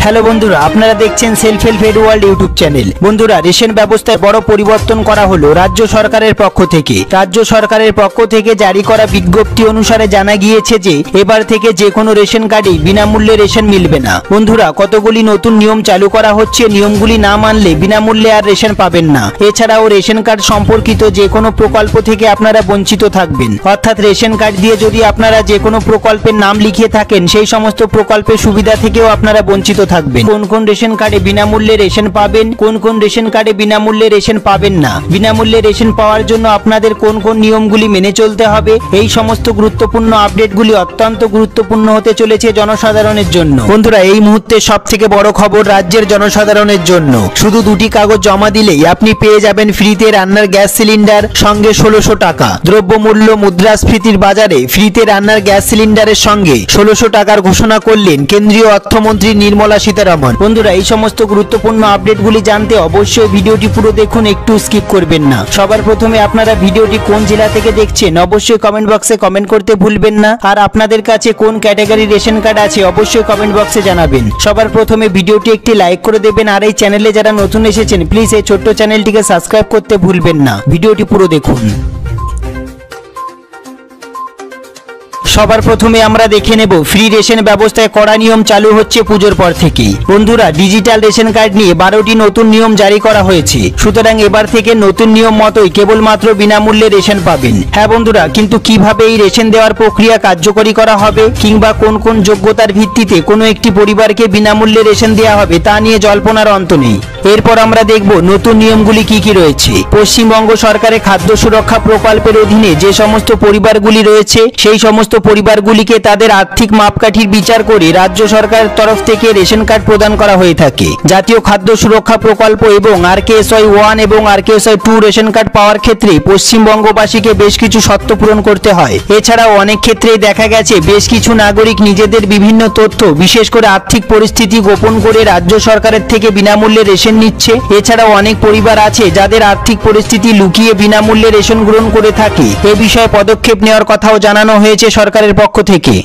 Hello বন্ধুরা, আপনারা দেখছেন self help aid world YouTube channel. বন্ধুরা, রেশন ব্যবস্থায় বড় পরিবর্তন করা হলো রাজ্য সরকারের পক্ষ থেকে। রাজ্য সরকারের পক্ষ থেকে জারি করা বিজ্ঞপ্তি অনুসারে জানা গিয়েছে যে এবার থেকে যে কোনো রেশন কার্ডেই বিনামূল্যে রেশন মিলবে না। বন্ধুরা, কতগুলি নতুন নিয়ম চালু করা হচ্ছে। নিয়মগুলি না মানলে বিনামূল্যে আর রেশন পাবেন না। এছাড়াও রেশন কার্ড সম্পর্কিত যে কোনো প্রকল্প থেকে আপনারা বঞ্চিত থাকবেন। অর্থাৎ রেশন কার্ড দিয়ে যদি আপনারা যে কোনো প্রকল্পের নাম লিখিয়ে থাকেন, সেই সমস্ত প্রকল্পের সুবিধা থেকেও আপনারা বঞ্চিত থাকবেন। কোন কোন রেশন কার্ডে বিনামূল্যে রেশন পাবেন, কোন কোন রেশন কার্ডে বিনামূল্যে রেশন পাবেন না, বিনামূল্যে রেশন পাওয়ার জন্য আপনাদের কোন কোন নিয়মগুলি মেনে চলতে হবে, এই সমস্ত গুরুত্বপূর্ণ আপডেটগুলি অত্যন্ত গুরুত্বপূর্ণ হতে চলেছে জনসাধারণের জন্য। বন্ধুরা, এই মুহূর্তে সবথেকে বড় খবর রাজ্যের জনসাধারণের জন্য। শুধু দুটি কাগজ জমা দিলেই আপনি পেয়ে যাবেন ফ্রিতে রান্নার গ্যাস সিলিন্ডার, সঙ্গে 1600 টাকা। দ্রব্যমূল্য মুদ্রাস্ফীতির বাজারে ফ্রিতে রান্নার গ্যাস সিলিন্ডারের সঙ্গে 1600 টাকার ঘোষণা করলেন কেন্দ্রীয় অর্থমন্ত্রী নির্মলা সীতারামন। বন্ধুরা, এই সমস্ত গুরুত্বপূর্ণ আপডেটগুলি জানতে অবশ্যই ভিডিওটি পুরো দেখুন, একটু স্কিপ করবেন না। সবার প্রথমে আপনারা ভিডিওটি কোন জেলা থেকে দেখছেন অবশ্যই কমেন্ট বক্সে কমেন্ট করতে ভুলবেন না। আর আপনাদের কাছে কোন ক্যাটাগরি রেশন কার্ড আছে অবশ্যই কমেন্ট বক্সে জানাবেন। সবার প্রথমে ভিডিওটি একটি লাইক করে দেবেন। আর এই চ্যানেলে যারা নতুন এসেছেন প্লিজ এই ছোট্ট চ্যানেলটিকে সাবস্ক্রাইব করতে ভুলবেন না। ভিডিওটি পুরো দেখুন। সবার প্রথমে আমরা দেখে নেব ফ্রি রেশন ব্যবস্থায় কড়া নিয়ম চালু হচ্ছে পুজোর পর থেকেই। বন্ধুরা, ডিজিটাল রেশন কার্ড নিয়ে 12টি নতুন নিয়ম জারি করা হয়েছে। সুতরাং এবার থেকে নতুন নিয়ম মতোই কেবলমাত্র বিনামূল্যে রেশন পাবেন। হ্যাঁ বন্ধুরা, কিন্তু কিভাবে এই রেশন দেওয়ার প্রক্রিয়া কার্যকরী করা হবে কিংবা কোন কোন যোগ্যতার ভিত্তিতে কোনো একটি পরিবারকে বিনামূল্যে রেশন দেওয়া হবে তা নিয়ে জল্পনার অন্ত নেই। এরপর আমরা দেখব নতুন নিয়মগুলি কি কি রয়েছে। পশ্চিমবঙ্গ সরকারের খাদ্য সুরক্ষা প্রকল্পের অধীনে যে সমস্ত পরিবারগুলি রয়েছে সেই সমস্ত পরিবারগুলিকে তাদের আর্থিক মাপকাঠির বিচার করে রাজ্য সরকারের তরফ থেকে রেশন কার্ড প্রদান করা হয়ে থাকে। জাতীয় খাদ্য সুরক্ষা প্রকল্প এবং RKSY 1 এবং RKSY 2 রেশন কার্ড পাওয়ার ক্ষেত্রে পশ্চিমবঙ্গবাসীকে বেশ কিছু শর্ত পূরণ করতে হয়। এছাড়াও অনেক ক্ষেত্রেই দেখা গেছে বেশ কিছু নাগরিক নিজেদের বিভিন্ন তথ্য, বিশেষ করে আর্থিক পরিস্থিতি গোপন করে রাজ্য সরকারের থেকে বিনামূল্যে রেশন নিচ্ছে। এছাড়াও অনেক পরিবার আছে যাদের আর্থিক পরিস্থিতি লুকিয়ে বিনামূল্যে রেশন গ্রহণ করে থাকে। এ বিষয়ে পদক্ষেপ নেওয়ার কথাও জানানো হয়েছে সরকারের পক্ষ থেকে।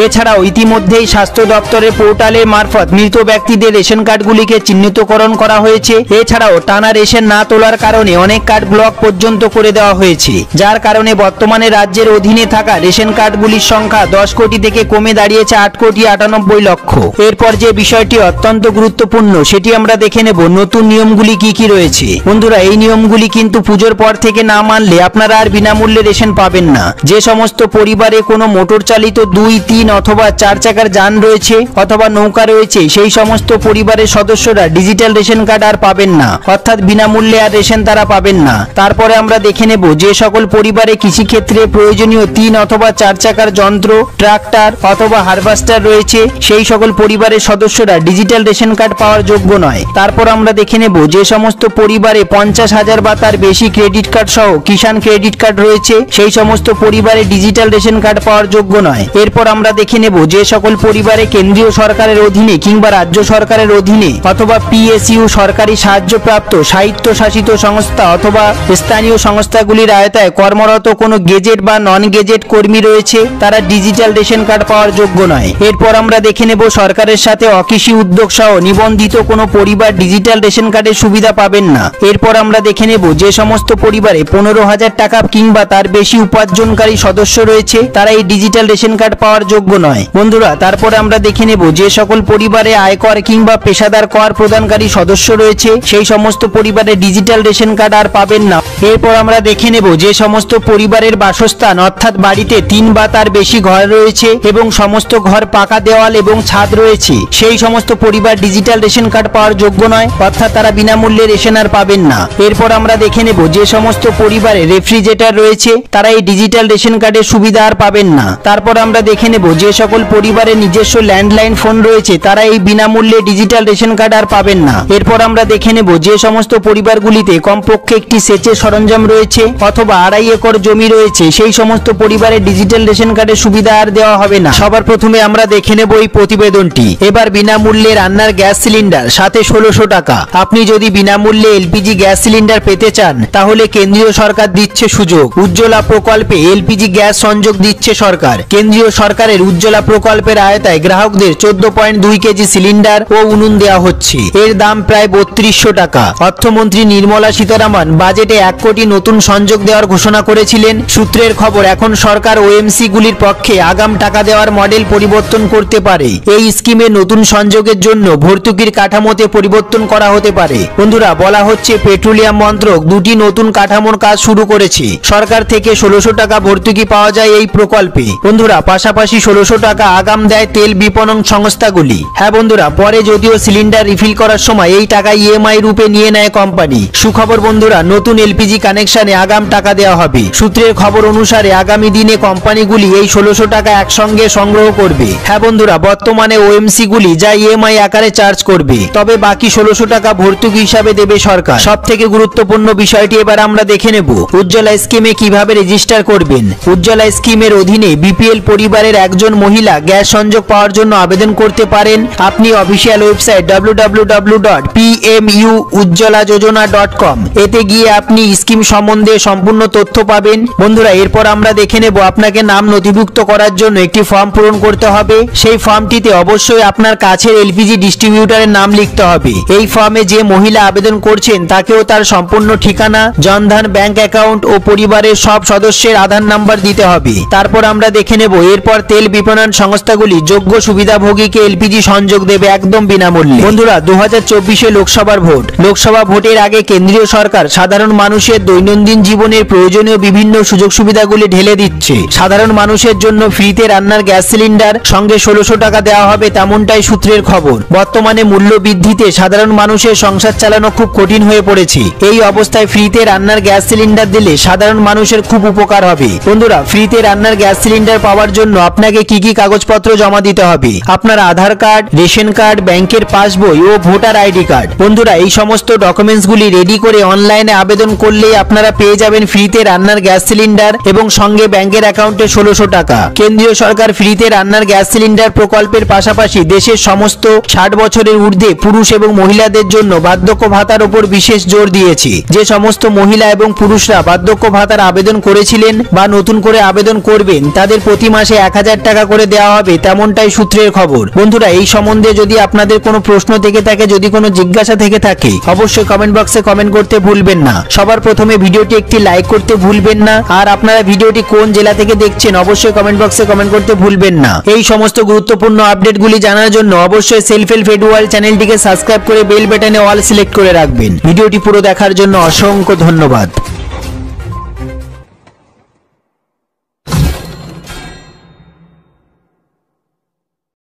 এছাড়াও ইতিমধ্যেই স্বাস্থ্য দপ্তরের পোর্টালের মারফত মৃত ব্যক্তিদের রেশন কার্ডগুলিকে চিহ্নিতকরণ করা হয়েছে। এছাড়াও টানা রেশন না তোলার কারণে অনেক কার্ড ব্লক পর্যন্ত করে দেওয়া হয়েছে, যার কারণে বর্তমানে রাজ্যের অধীনে থাকা রেশন কার্ডগুলির সংখ্যা 10 কোটি থেকে কমে দাঁড়িয়েছে 8,98,00,000। এরপর যে বিষয়টি অত্যন্ত গুরুত্বপূর্ণ সেটি আমরা দেখে নেব নতুন নিয়মগুলি কি কি রয়েছে। বন্ধুরা, এই নিয়মগুলি কিন্তু পুজোর পর থেকে না মানলে আপনারা আর বিনামূল্যে রেশন পাবেন না। যে সমস্ত পরিবারে কোনো মোটর চালিত 2, 3 অথবা 4 চাকার যান রয়েছে অথবা নৌকা রয়েছে, সেই সমস্ত পরিবারের সদস্যরা ডিজিটাল রেশন কার্ড আর পাবেন না, অর্থাৎ বিনামূল্যে আর রেশন তারা পাবেন না। তারপরে আমরা দেখে নেব যে সকল পরিবারে কৃষিক্ষেত্রে প্রয়োজনীয় 3 অথবা 4 চাকার যন্ত্র, ট্রাক্টর অথবা হারভেস্টার রয়েছে, সেই সকল পরিবারের সদস্যরা ডিজিটাল রেশন কার্ড পাওয়ার যোগ্য নয়। তারপর আমরা দেখে নেব যে সমস্ত পরিবারে 50,000 বা তার বেশি ক্রেডিট কার্ড সহ কিষাণ ক্রেডিট কার্ড রয়েছে, সেই সমস্ত পরিবারে ডিজিটাল রেশন কার্ড পাওয়ার যোগ্য নয়। এরপর আমরা দেখে নেব যে সকল পরিবারে কেন্দ্রীয় সরকারের অধীনে কিংবা রাজ্য সরকারের অধীনে অথবা PSU সরকারি সাহায্যপ্রাপ্ত স্বায়ত্তশাসিত সংস্থা অথবা স্থানীয় সংস্থাগুলির আওতায় কর্মরত কোনো গেজেট বা নন গেজেট কর্মী রয়েছে, তারা ডিজিটাল রেশন কার্ড পাওয়ার যোগ্য নয়। এরপর আমরা দেখে নেব সরকারের সাথে অকৃষি উদ্যোগ সহ নিবন্ধিত কোনো পরিবার ডিজিটাল রেশন কার্ডের সুবিধা পাবেন না। এরপর আমরা দেখে নেব যে সমস্ত পরিবারে 15,000 টাকা কিংবা তার বেশি উপার্জনকারী সদস্য রয়েছে, তারা এই ডিজিটাল রেশন কার্ড পাওয়ার যোগ্য নয়। বন্ধুরা, তারপরে আমরা দেখে নেব যে সকল পরিবারে আয়কর কিংবা পেশাদার কর প্রদানকারী সদস্য রয়েছে, সেই সমস্ত পরিবারে ডিজিটাল রেশন কার্ড আর পাবেন না। এরপর আমরা দেখে নেব যে সমস্ত পরিবারের বাসস্থান অর্থাৎ বাড়িতে 3 বা তার বেশি ঘর রয়েছে এবং সমস্ত ঘর পাকা দেওয়াল এবং ছাদ রয়েছে, সেই সমস্ত পরিবার ডিজিটাল রেশন কার্ড পাওয়ার যোগ্য নয়, অর্থাৎ তারা বিনামূল্যে রেশন আর পাবেন না। এরপর আমরা দেখে নেব যে সমস্ত পরিবারে রেফ্রিজারেটর রয়েছে, তারা এই ডিজিটাল রেশন কার্ডের সুবিধা আর পাবেন না। তারপর আমরা দেখে নেব যে সকল পরিবারের নিজস্ব ল্যান্ডলাইন ফোন রয়েছে, তারা এই বিনামূল্যে ডিজিটাল রেশন কার্ড আর পাবেন না। এরপর আমরা দেখে নেব যে সমস্ত পরিবারগুলিতে কমপক্ষে একটি সেচের সরঞ্জাম রয়েছে অথবা 2.5 একর জমি রয়েছে, সেই সমস্ত পরিবারের ডিজিটাল রেশন কার্ডের সুবিধা আর দেওয়া হবে না। সবার প্রথমে আমরা দেখে নেব এই প্রতিবেদনটি। এবার বিনামূল্যে রান্নার গ্যাস সিলিন্ডার, সাথে 1600 টাকা। আপনি যদি বিনামূল্যে LPG গ্যাস সিলিন্ডার পেতে চান তাহলে কেন্দ্রীয় সরকার দিচ্ছে সুযোগ। উজ্জ্বলা প্রকল্পে LPG গ্যাস সংযোগ দিচ্ছে সরকার। কেন্দ্রীয় সরকারের সরকারের উজ্জ্বলা প্রকল্পের আওতায় গ্রাহকদের 14.2 কেজি সিলিন্ডার ও উনুন দেওয়া হচ্ছে। এর দাম প্রায় 3200 টাকা। অর্থমন্ত্রী নির্মলা সীতারামন বাজেটে 1 কোটি নতুন সংযোগ দেওয়ার ঘোষণা করেছিলেন। সূত্রের খবর, এখন সরকার ওএমসি গুলির পক্ষে আগাম টাকা দেওয়ার মডেল পরিবর্তন করতে পারে। এই স্কিমে নতুন সংযোগের জন্য ভর্তুকির কাঠামোতে পরিবর্তন করা হতে পারে। বন্ধুরা, বলা হচ্ছে পেট্রোলিয়াম মন্ত্রক দুটি নতুন কাঠামোর কাজ শুরু করেছে। সরকার থেকে 1600 টাকা ভর্তুকি পাওয়া যায় এই প্রকল্পে। বন্ধুরা, পাশাপাশি 1600 টাকা আগাম দেয় তেল বিপণন সংস্থাগুলি। হ্যাঁ বন্ধুরা, পরে যদিও সিলিন্ডার রিফিল করার সময় এই টাকা ইএমআই রূপে নিয়ে নেয় কোম্পানি। সুখবর বন্ধুরা, নতুন এলপিজি কানেকশনে আগাম টাকা দেওয়া হবে। সূত্রের খবর অনুসারে আগামী দিনে কোম্পানিগুলি এই 1600 টাকা একসঙ্গে সংগ্রহ করবে। হ্যাঁ বন্ধুরা, বর্তমানে ওএমসি গুলি যা ইএমআই আকারে চার্জ করবে, তবে বাকি 1600 টাকা ভর্তুকি হিসাবে দেবে সরকার। সব থেকে গুরুত্বপূর্ণ বিষয়টি এবার আমরা দেখে নেব, উজ্জ্বলা স্কিমে কিভাবে রেজিস্টার করবেন। উজ্জ্বলা স্কিমের অধীনে বিপিএল পরিবারের একজন মহিলা গ্যাস সংযোগ পাওয়ার জন্য আবেদন করতে পারেন। আপনি অফিসিয়াল ওয়েবসাইট www.pmujjolajojona.com এতে গিয়ে আপনি স্কিম সম্বন্ধে সম্পূর্ণ তথ্য পাবেন। বন্ধুরা, এরপর আমরা দেখে নেব আপনাকে নাম নথিভুক্ত করার জন্য একটি ফর্ম পূরণ করতে হবে। সেই ফর্মটিতে অবশ্যই আপনার কাছের এলপিজি ডিস্ট্রিবিউটরের নাম লিখতে হবে। এই ফর্মে যে মহিলা আবেদন করছেন তাকেও তার সম্পূর্ণ ঠিকানা, জনধন ব্যাংক অ্যাকাউন্ট ও পরিবারের সব সদস্যের আধার নাম্বার দিতে হবে। তারপর আমরা দেখে নেব এরপর তেল বিপণন সংস্থাগুলি যোগ্য সুবিধাভোগীকে এলপিজি সংযোগ দেবে একদম বিনামূল্যে। বন্ধুরা, 2024 লোকসভার ভোট। লোকসভা ভোটের আগে কেন্দ্রীয় সরকার সাধারণ মানুষের দৈনন্দিন জীবনের প্রয়োজনীয় বিভিন্ন সুযোগ সুবিধাগুলি ঢেলে দিচ্ছে। সাধারণ মানুষের জন্য ফ্রিতে রান্নার গ্যাস সিলিন্ডার সঙ্গে 1600 টাকা দেওয়া হবে, তেমনটাই সূত্রের খবর। বর্তমানে মূল্য বৃদ্ধিতে সাধারণ মানুষের সংসার চালানো খুব কঠিন হয়ে পড়েছে। এই অবস্থায় ফ্রিতে রান্নার গ্যাস সিলিন্ডার দিলে সাধারণ মানুষের খুব উপকার হবে। বন্ধুরা, ফ্রিতে রান্নার গ্যাস সিলিন্ডার পাওয়ার জন্য আপনাকে কি কি কাগজপত্র জমা দিতে হবে? আপনার আধার কার্ড, রেশন কার্ড, ব্যাংকের পাসবই ও ভোটার আইডি কার্ড। বন্ধুরা, এই সমস্ত ডকুমেন্টসগুলি রেডি করে অনলাইনে আবেদন করলেই আপনারা পেয়ে যাবেন ফ্রিতে রান্নার গ্যাস সিলিন্ডার এবং সঙ্গে ব্যাংকের অ্যাকাউন্টে 1600 টাকা। কেন্দ্রীয় সরকার ফ্রিতে রান্নার গ্যাস সিলিন্ডার প্রকল্পের পাশাপাশি দেশের সমস্ত 60 বছরের ঊর্ধ্বে পুরুষ এবং মহিলাদের জন্য বার্ধক্য ভাতার উপর বিশেষ জোর দিয়েছে। যে সমস্ত মহিলা এবং পুরুষরা বার্ধক্য ভাতার আবেদন করেছিলেন বা নতুন করে আবেদন করবেন, তাদের প্রতি মাসে 1000 টাকা করে দেওয়া হবে, তেমনটাই সূত্রের খবর। বন্ধুরা, এই সম্বন্ধে যদি আপনাদের কোনো প্রশ্ন থেকে থাকে, যদি কোনো জিজ্ঞাসা থেকে থাকে, অবশ্যই কমেন্ট বক্সে কমেন্ট করতে ভুলবেন না। সবার প্রথমে ভিডিওটি একটি লাইক করতে ভুলবেন না। আর আপনারা ভিডিওটি কোন জেলা থেকে দেখছেন অবশ্যই কমেন্ট বক্সে কমেন্ট করতে ভুলবেন না। এই সমস্ত গুরুত্বপূর্ণ আপডেটগুলি জানার জন্য অবশ্যই সেলফ হেল্প এডু ওয়ার্ল্ড চ্যানেলটিকে সাবস্ক্রাইব করে বেল বাটনে অল সিলেক্ট করে রাখবেন। ভিডিওটি পুরো দেখার জন্য অসংখ্য ধন্যবাদ।